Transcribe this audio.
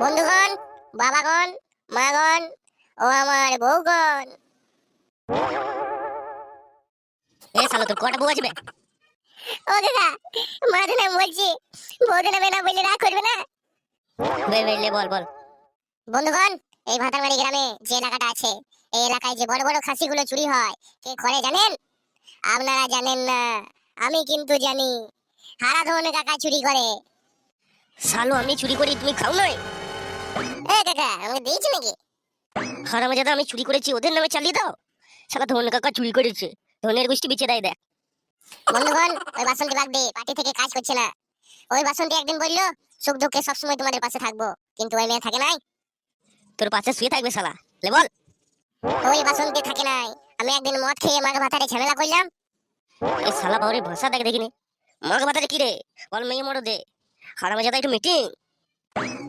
বন্ধুগণ, বাবাগণ, মাগণ ও আমার বউগণ। এ শালা তোর কটা বউ আসবে? ও দাদা, মাঝে নাম বলছি, বউদের নামে না বললে রাগ করবে না? লে বল বল। বন্ধুগণ, এই ভাতারবাড়ি গ্রামে যে এলাকাটা আছে, এই এলাকায় যে বড় বড় খাসিগুলো চুরি হয়, কে করে জানেন? আপনারা জানেন না, আমি কিন্তু জানি। হারাধন কাকা চুরি করে। শালো আমি চুরি করি, তুমি খাও নাই? এ কাকা, আমাকে দিয়েছি নাকি? হারামজাদা, আমি চুরি করেছি ওদের নামে চালিয়ে দাও। শালা ধন কাকা চুরি করেছে, ধনের গোষ্ঠী বিছে দেয় দেখ। বন্ধুগণ, ওই বাসনটি বাদ দে, পার্টি থেকে কাজ করছে না। ওই বাসনটি একদিন বললো সুখ দুঃখে সবসময় তোমাদের পাশে থাকবো, কিন্তু ওই মেয়ে থাকে নাই। তোর পাশে শুয়ে থাকবে শালা। লে বল। ওই বাসনটি থাকে নাই। আমি একদিন মদ খেয়ে মাকে ভাতারে ঝামেলা করলাম। এই শালা বাউরে ভাষা দেখ দেখিনি। মাগ মাথাটা কি রে? বল মেয়ে মরো দে। হারামজাদা একটু মিটিং।